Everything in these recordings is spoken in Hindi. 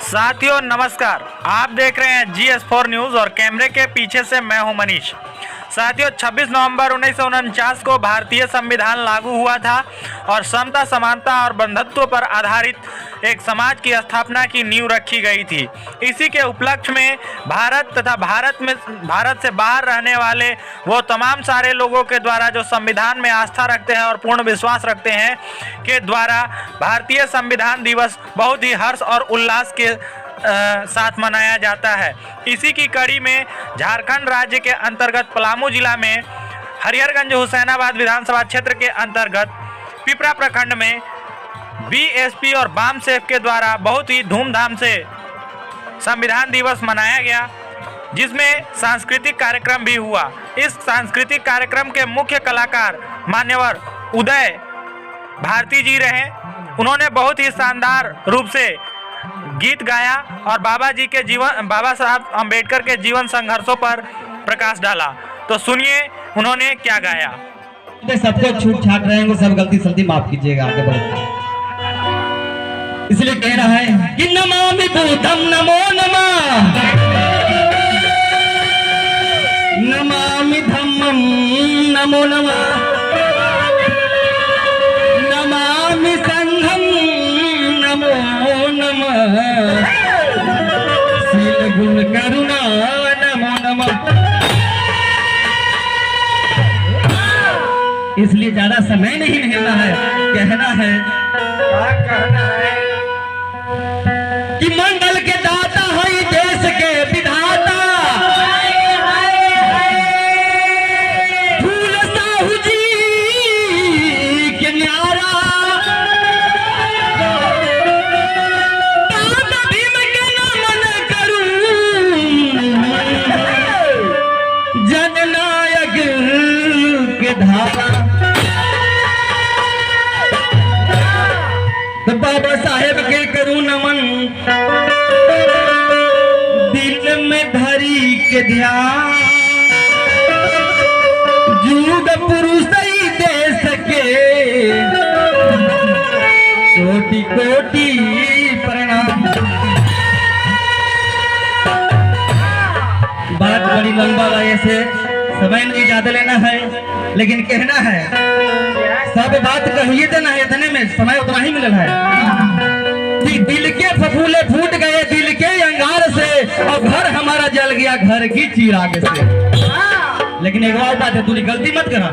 साथियों नमस्कार, आप देख रहे हैं GS4 न्यूज़ और कैमरे के पीछे से मैं हूं मनीष। साथियों 26 नवंबर 1949 को भारतीय संविधान लागू हुआ था और समता, समानता और बंधुत्व पर आधारित एक समाज की स्थापना की नींव रखी गई थी। इसी के उपलक्ष्य में भारत तथा भारत से बाहर रहने वाले वो तमाम सारे लोगों के द्वारा जो संविधान में आस्था रखते हैं और पूर्ण विश्वास रखते हैं के द्वारा भारतीय संविधान दिवस बहुत ही हर्ष और उल्लास के साथ मनाया जाता है। इसी की कड़ी में झारखंड राज्य के अंतर्गत पलामू जिला में हरिहरगंज हुसैनाबाद विधानसभा क्षेत्र के अंतर्गत पिपरा प्रखंड में बीएसपी और वाम सेफ के द्वारा बहुत ही धूमधाम से संविधान दिवस मनाया गया, जिसमें सांस्कृतिक कार्यक्रम भी हुआ। इस सांस्कृतिक कार्यक्रम के मुख्य कलाकार मान्यवर उदय भारती जी रहे। उन्होंने बहुत ही शानदार रूप से गीत गाया और बाबा साहब अम्बेडकर के जीवन संघर्षों पर प्रकाश डाला। तो सुनिए उन्होंने क्या गाया। सबको छूट छाट रहे हैं, सब गलती सलती माफ कीजिएगा, आगे बढ़ते। इसलिए कह रहा है कि नमामि बुद्धं नमो नमः, नमामि धम्मं नमो नमः, नमामि संघं नमो नमः, शील गुण करुणा नमो नमः। इसलिए ज्यादा समय नहीं लेना है, कहना है कि मंगल के दाता है देश के विधाता, फूल साहू जी के न्यारा, दादा भीम के नमन करूं, जननायक के धारा। तो बाबा साहेब के करूं नमन, दिल में धरी के ध्यान, युग पुरुष ही दे सके, कोटि कोटि प्रणाम। बात बड़ी लंबा है, से समय नहीं ज्यादा लेना है, लेकिन कहना है सब बात कहिए तो नहीं, इतने में समय उतना ही मिल है कि दिल के फफूले फूट गए दिल के अंगार से, और घर हमारा जल गया घर की चिराग से। लेकिन एक और बात है, तूने गलती मत करा,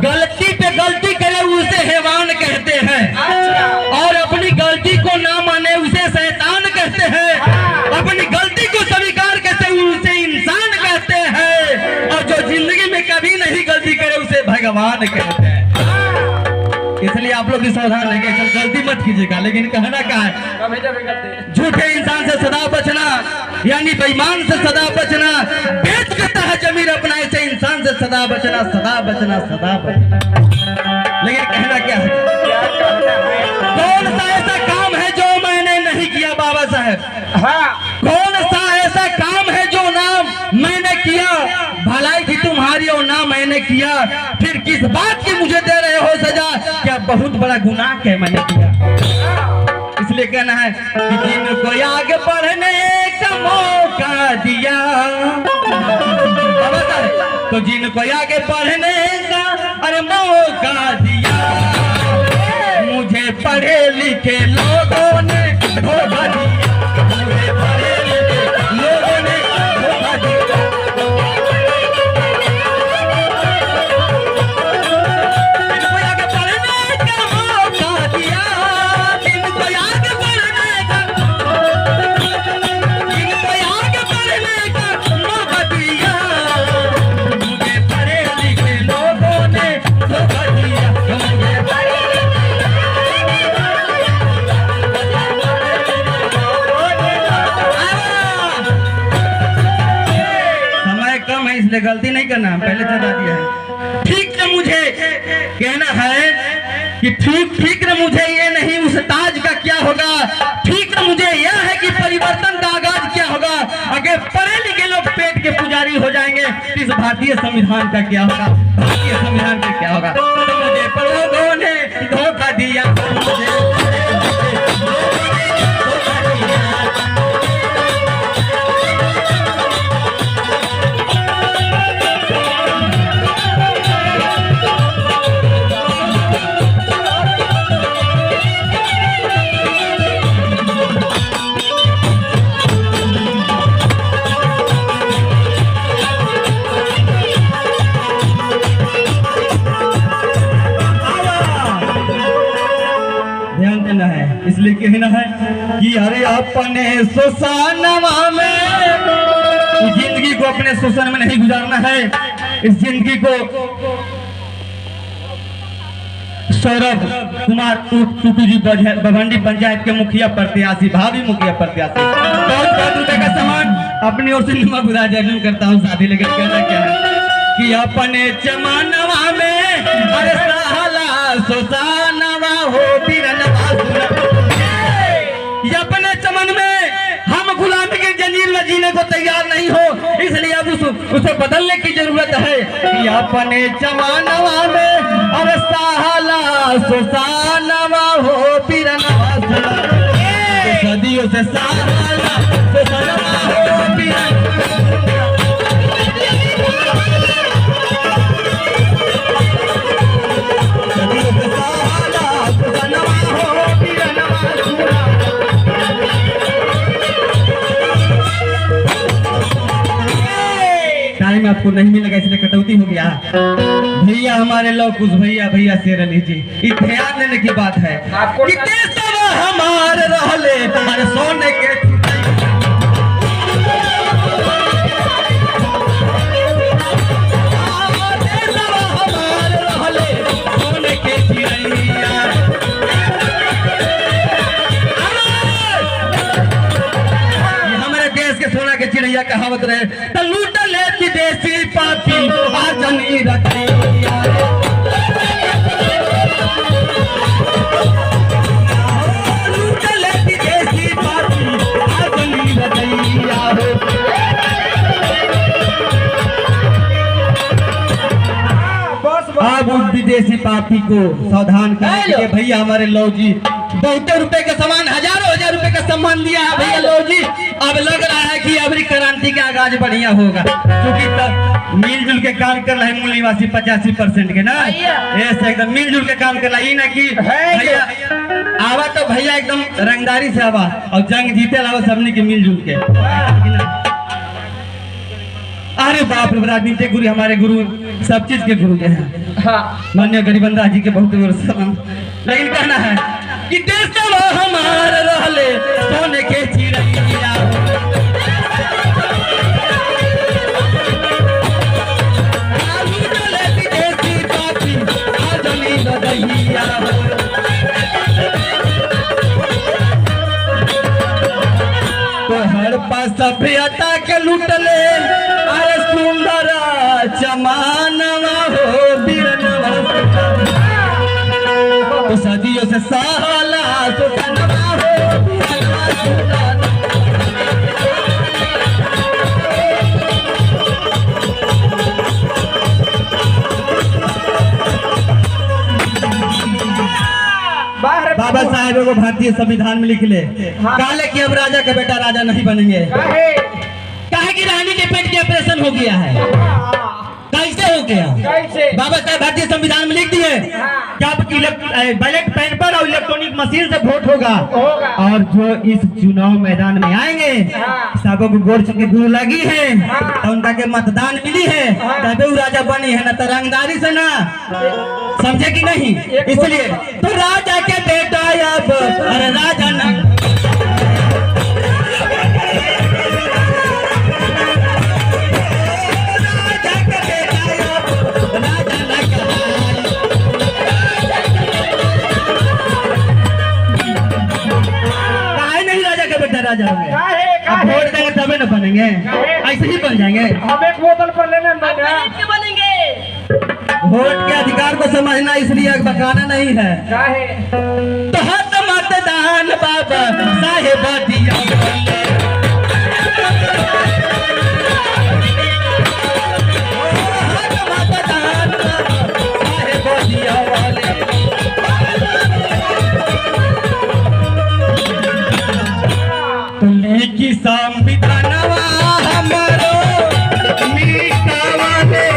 गलती पे गलती करे उसे हैवान कहते हैं, और अपनी गलती को ना माने उसे शैतान कहते हैं, अपनी गलती को स्वीकार करते उसे इंसान कहते हैं, और जो जिंदगी में कभी नहीं गलती करे उसे भगवान कहते हैं। इसलिए आप लोग भी सावधान रहेंगे, गलती मत कीजिएगा। लेकिन कहना क्या है, झूठे इंसान से सदा बचना, यानी बेईमान से सदा बचना, बेच करता है जमीर अपना, ऐसे इंसान से सदा बचना, सदा बचना, सदा बचना। लेकिन कहना क्या है, कौन सा ऐसा काम है जो मैंने नहीं किया बाबा साहब? हाँ, कौन सा ऐसा काम है जो नाम मैंने किया, भलाई थी तुम्हारी और ना मैंने किया, फिर किस बात की मुझे दे रहे हो सजा? क्या बहुत बड़ा गुनाह क्या मैंने किया? इसलिए कहना है कि जिनको आगे बढ़ने का मौका दिया, तो जिनको आगे बढ़ने का अरे मौका दिया, मुझे पढ़े लिखे लोगों ने धोखा दिया, मुझे पढ़े लिखे लोगों ने धोखा दिया। इसलिए गलती नहीं करना, पहले बता दिया है। ठीक से मुझे कहना है कि ठीक न मुझे ये नहीं उस ताज का क्या होगा, ठीक न मुझे यह है कि परिवर्तन का आगाज क्या होगा। अगर पढ़े लिखे लोग पेट के पुजारी हो जाएंगे तो इस भारतीय संविधान का क्या होगा, भारतीय संविधान का क्या होगा? तो मुझे लोगों ने धोखा दिया, मुझे धोखा दिया। कि अरे अपने सुसानमा में, जिंदगी को अपने शोषण में नहीं गुजारना है। इस जिंदगी को सौरभ कुमार टूटू जी बभंडी पंचायत के मुखिया प्रत्याशी, भावी मुखिया प्रत्याशी, बहुत रुपए का सामान अपनी ओर से नमक उदा जरूर करता हूँ शादी। लेकिन कहना क्या है कि अपने जमानवा में अरे साला सुसानवा हो बिरनवा सुना। ये अपने चमन में हम गुलामी के जंजीर में जीने को तैयार नहीं हो, इसलिए अब उसे बदलने की जरूरत है कि अपने जमानवा में अरे साला सुसानवा हो बिरनवा सुना। सदियों से साला सुसानवा हो बिरनवा। टाइम आपको नहीं मिलेगा इसलिए कटौती हो गया। भैया हमारे लोग कुछ भैया शेर अली जी, ध्यान देने की बात है कि देशवा हमारे रहले हमारे सोने के चिड़ैया कहावत रहे तो लूट ले विदेशी पापी आजनी रखैया। लूट ले विदेशी पापी आजनी रखैया हो। अब उस विदेशी पापी को सावधान करेंगे। भैया हमारे लो जी बहुत रुपए का सामान, हजार रुपए का सम्मान दिया है भैया लो जी। अब लग रहा है कि अबरी क्रांति का आगाज बढ़िया होगा, क्योंकि तब मिलजुल के काम कर रहे मूल निवासी 85% के ना, ऐसे एकदम मिलजुल के काम कर रहा है ना कि भैया आवा तो भैया एकदम रंगदारी से आवा और जंग जीते लावा सबने के मिलजुल के। अरे बाप रे, राजनीति गुरु हमारे गुरु सब चीज के गुरु के हैं। मान्य गरीबंदा जी के बहुत सलाम। लेकिन कहना है कि देशवा हमारे रहले सोने के चिड़ैया। विदेशी पापी आजनी रखैया। तो हर पास सभ्यता के लूटले अरे सुंदर जमानवा हो बिरनवा। तो सदियों से साला सुसानवा हो बिरनवा सुना। बाबा साहेब को भारतीय संविधान में लिख ले काले कि अब राजा का बेटा राजा नहीं बनेंगे। काहे कि रानी के पेट के ऑपरेशन हो गया है। कैसे हो गया? बाबा साहेब भारतीय संविधान में लिख दिए कि आपकी बैलेट पेपर और इलेक्ट्रॉनिक मशीन से वोट होगा और जो इस चुनाव मैदान में आएंगे सबों को गोर चुके गुरु लगी है तो उनका के मतदान मिली है तभी वो राजा बनी है, ना तो रंगदारी से ना, समझे कि नहीं? इसलिए तो राजा के बेटा अब अरे राजा ना राजा होंगे। अब वोट देंगे तभी न बनेंगे, ऐसे ही बन जाएंगे। अब एक बोतल पर लेने बनेंगे। वोट के अधिकार को समझना इसलिए बकाना नहीं है। तो हद मतदान बाबा साहेब दिया की संविधानवा हमारो मीठावा दे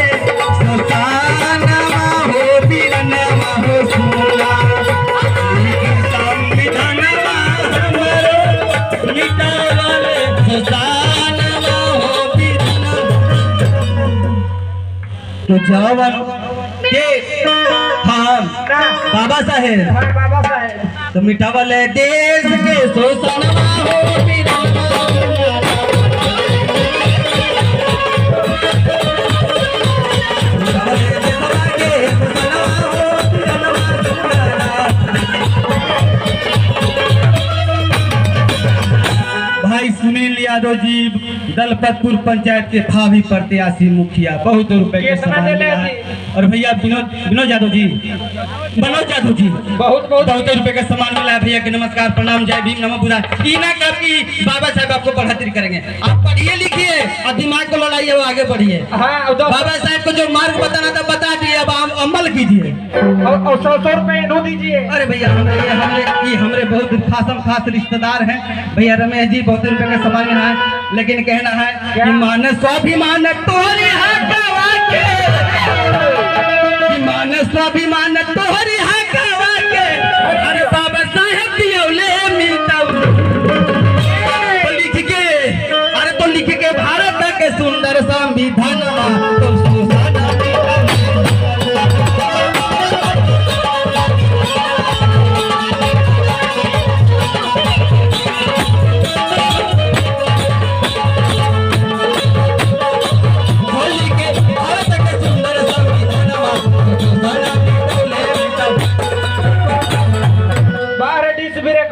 सुसानवा हो बिरनवा हो सुना। संविधानवा हमारो मीठावा दे सुसानवा हो बिरनवा। तो जवान के हम बाबा साहेब तो मिटावल देश के शोषणवा हो वीराना। मिटावल देशवा के शोषणवा हो वीराना। भाई सुनील यादव जी दलपतपुर पंचायत के भावी प्रत्याशी मुखिया, बहुत रुपए के सम्मान मिला है। और भैया विनोद यादव जी, मनोज यादव जी, बहुत रुपए का सम्मान मिला है भैया के। नमस्कार, प्रणाम, जय भीम, नमः बुद्धाय। ई ना कर कि बाबा साहब आपको बढ़ोतरी करेंगे, आप पढ़िए लिखिए और दिमाग को लड़ाइए, वो आगे बढ़िए। बाबा साहब को जो मार्ग बताना था बता दिए, अब आप अमल कीजिए और 100 रुपए नो दीजिए। अरे भैया हमरे बहुत खास रिश्तेदार हैं भैया। रमेश जी बहुत रुपए का सम्मान मिला है, लेकिन कहना है कि मान स्वाभिमान तोहरी हकवा के, कि मान स्वाभिमान तोहरी हकवा के, अरे बाबा साहब दियौले मिलता तो लिख के, अरे तो लिख के भारत के सुंदर संविधान तो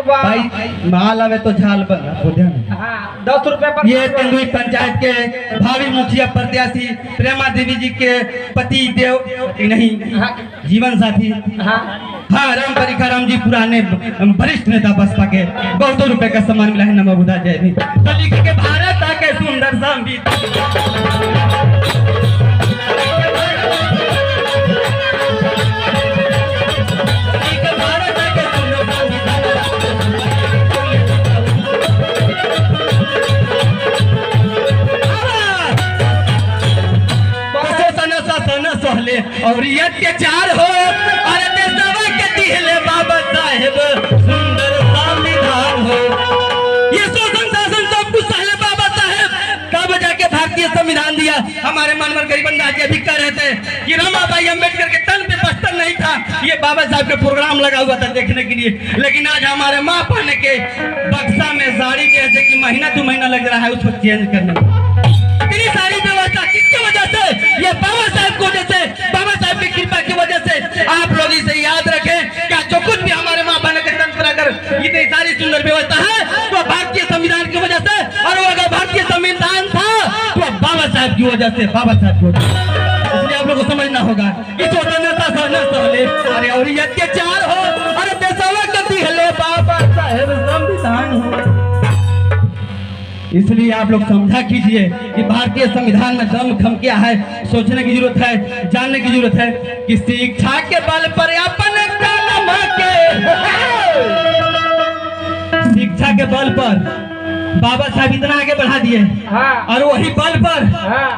भाई माल आवे तो झाल बना। 10 रुपए पर। ये तेंदुई पंचायत के भावी मुखिया प्रत्याशी प्रेमा देवी जी के पति देव नहीं जीवन साथी, हाँ राम परिखाराम जी, पुराने वरिष्ठ नेता बसपा के, बहुत रुपए का सम्मान मिला है। नमः बुद्धाय, जय भीम। तो लिख के भारत के सुंदर संविधान। और ये अत्याचार हो और देशवा के दिहले बाबा साहेब सुंदर संविधान हो। ये शोषण शासन सब कुछ सहले बाबा साहेब, तब जाके भारतीय संविधान दिया। हमारे मनमर गरीबन राज अभी कह रहे थे कि रमाबाई अम्बेडकर के तन पे बस्तर नहीं था, ये बाबा साहब के प्रोग्राम लगा हुआ था देखने के लिए। लेकिन आज हमारे माँ पाने के बक्सा में साड़ी जैसे कि महीना 2 महीना लग रहा है उसको चेंज करने में। इतनी सारी व्यवस्था किसकी वजह से? ये बाबा साहब की वजह से, बाबा साहब की कृपा की वजह से। आप लोग इसे याद रखें, क्या जो कुछ भी हमारे माँ बहन के तंत्र अगर इतनी सारी सुंदर व्यवस्था है तो भारतीय संविधान की वजह से, और वो अगर भारतीय संविधान था तो बाबा साहब की वजह से, बाबा साहब की वजह से। इसलिए आप लोग को समझना होगा कि स्वतंत्रता सहले, अरे और ये अत्याचार हो, अरे देशवा गति हेलो बाबा साहेब संविधान हो। इसलिए आप लोग समझा कीजिए कि भारतीय संविधान में दम खम क्या है, सोचने की जरूरत है, जानने की जरूरत है कि शिक्षा के बल पर अपने कलम के, शिक्षा के बल पर बाबा साहब इतना आगे बढ़ा दिए। और वही बल पर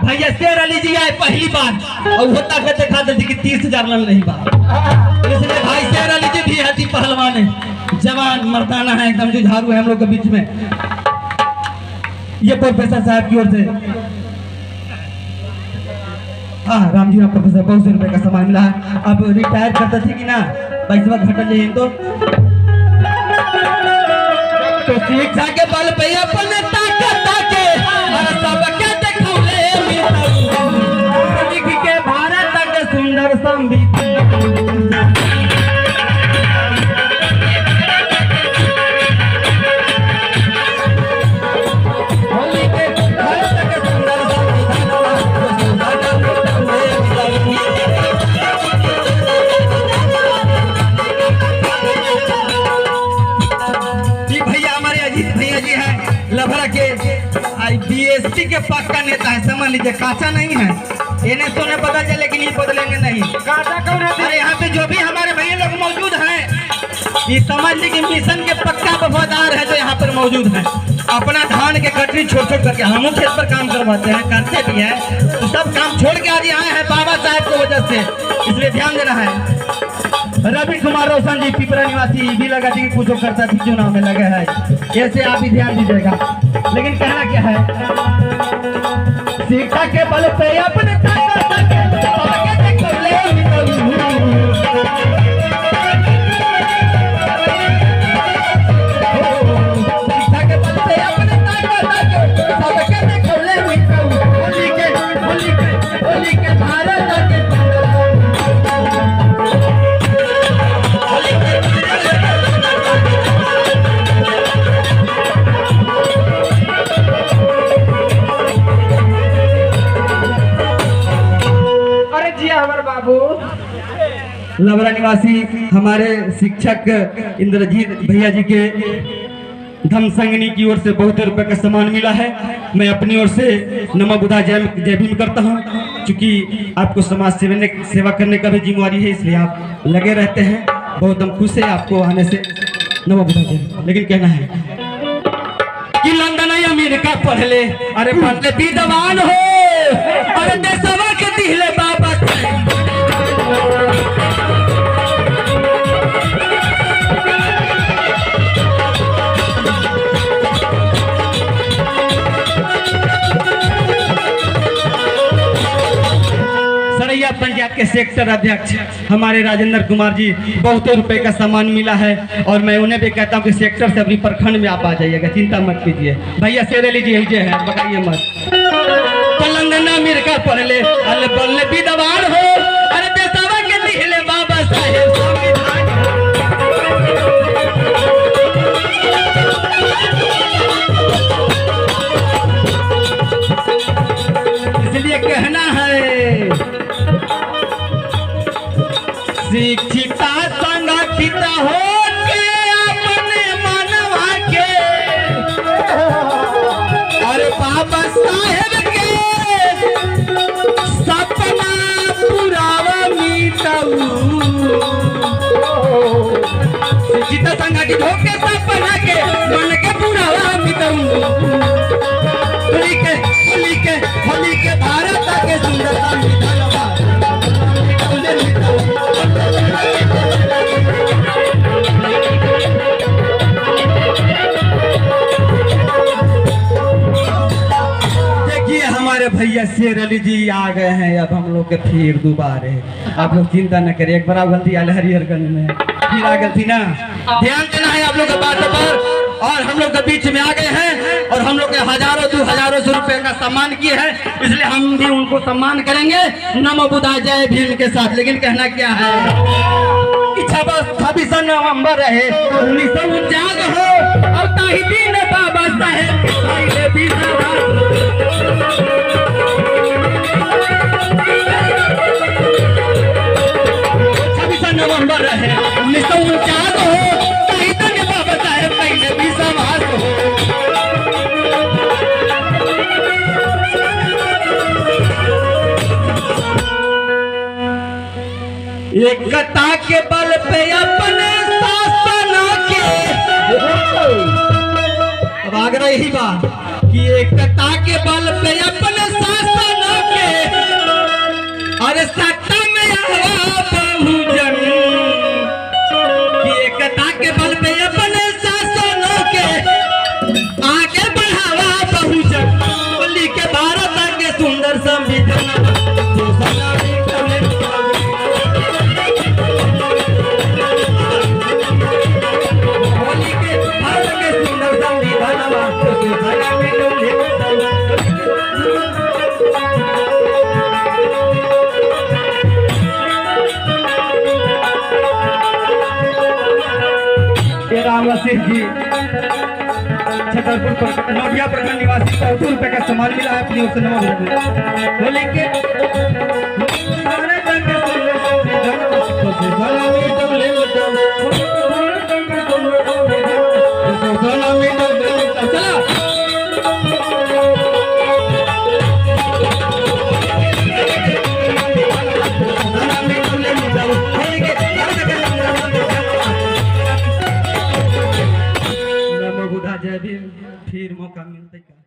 भैया शेर अली जी आए पहली बार और होता के देखा देते कि 30,000 रन नहीं बात। इसलिए भाई शेर अली जी भी है, पहलवान है, जवान मर्दाना है, एकदम जुझारू है हम लोग के बीच में। ये प्रोफेसर साहब की ओर से, हाँ राम जी प्रोफेसर, बहुत से रुपए का सम्मान मिला है। अब रिटायर करते थे कि ना 22वां घटन जाइए तो शिक्षा के बल पे अपने ताके सबके देखौले लिख के भारत के सुंदर संविधान। लभरा के बीएसपी के पक्का नेता है, समझ लीजिए, काचा नहीं है। इन्हें सोने बदल जाए लेकिन ये बदलेंगे नहीं। काचा कौन है? अरे यहाँ पे जो भी हमारे भैया लोग मौजूद हैं, ये समझ लीजिए मिशन के पक्का वफादार है जो यहाँ पर मौजूद है। अपना धान के कटरी छोड़ करके हम खेत पर काम करवाते हैं, करते भी हैं, तो सब काम छोड़ के आज आए हैं बाबा साहब की वजह से, इसलिए ध्यान देना है। रवि कुमार रोशन जी पिपरा निवासी भी लगा जी कुछ करता थी चुनाव में लगे है, ऐसे आप भी ध्यान दीजिएगा। लेकिन कहना क्या है, शिक्षा के बल पे अपने लवरा निवासी हमारे शिक्षक इंद्रजीत भैया जी के धम संगनी की ओर से बहुत रुपए का सामान मिला है। मैं अपनी ओर से नमो बुद्धा जय भीम करता हूँ। क्योंकि आपको समाज सेवा करने का भी जिम्मेवारी है, इसलिए आप लगे रहते हैं। बहुत हम खुश है आपको आने से। नमो बुद्धा जय। लेकिन कहना है कि लंदन या अमेरिका पढ़ ले, अरे पढ़ ले विद्वान हो, अरे देशवा के दिले बाबा सरैया पंचायत के सेक्टर अध्यक्ष हमारे राजेंद्र कुमार जी, बहुत रुपए का सामान मिला है। और मैं उन्हें भी कहता हूँ कि सेक्टर से अपनी प्रखंड में आप आ जाइएगा, चिंता मत कीजिए। भैया शेरे लीजिए, ये है, बताइए मत। तो लंदन अमेरिका पढ़ ले, अरे पढ़ ले विद्वान हो, अरे देशवा के लिखले बाबा साहेब संविधान। इसलिए कहना है शिक्षिता संगठित हो के अपने मानवा के, और बाबा साहेब के सपना पुरावा मिटाऊ। शिक्षिता संगठित हो के सपना के मन के पुरावा मिटाऊ। होली के भारत के सुंदर संविधान भैया शेर अली जी आ गए हैं। अब हम लोग के फिर दोबारे, आप लोग चिंता न करिए। एक बार गलती आल हरिहरगंज में फिर आ गई थी ना, ध्यान देना है आप लोग के बात पर। और हम लोग के बीच में आ गए हैं और हम लोग के हजारों 2000 रुपए का सम्मान किए हैं, इसलिए हम भी उनको सम्मान करेंगे नमो बुद्धा जय भीम के साथ। लेकिन कहना क्या है कि 26 नवंबर है 1949 हो और ताही दिन बाबा साहेब नवंबर है 1949 हो, कहीं तक बाबा साहेब पहले भी समाज हो। एकता के बल पे अपने शासन के, अब आग्रह यही बात कि एकता के बल पे अपने शासन के, अरे सत्ता में आवा बहुजन की एकता के बल पे अपने शासन के आगे बढ़ावा बहुजन। बोली के भारत के सुंदर संविधान रामसिंह जी छतरपुर नोटिया प्रखंड निवासी को 2 रुपए का सामान मिला है अपनी ओर से। नमो बोले के जय भीम। फिर मौका मिलता है।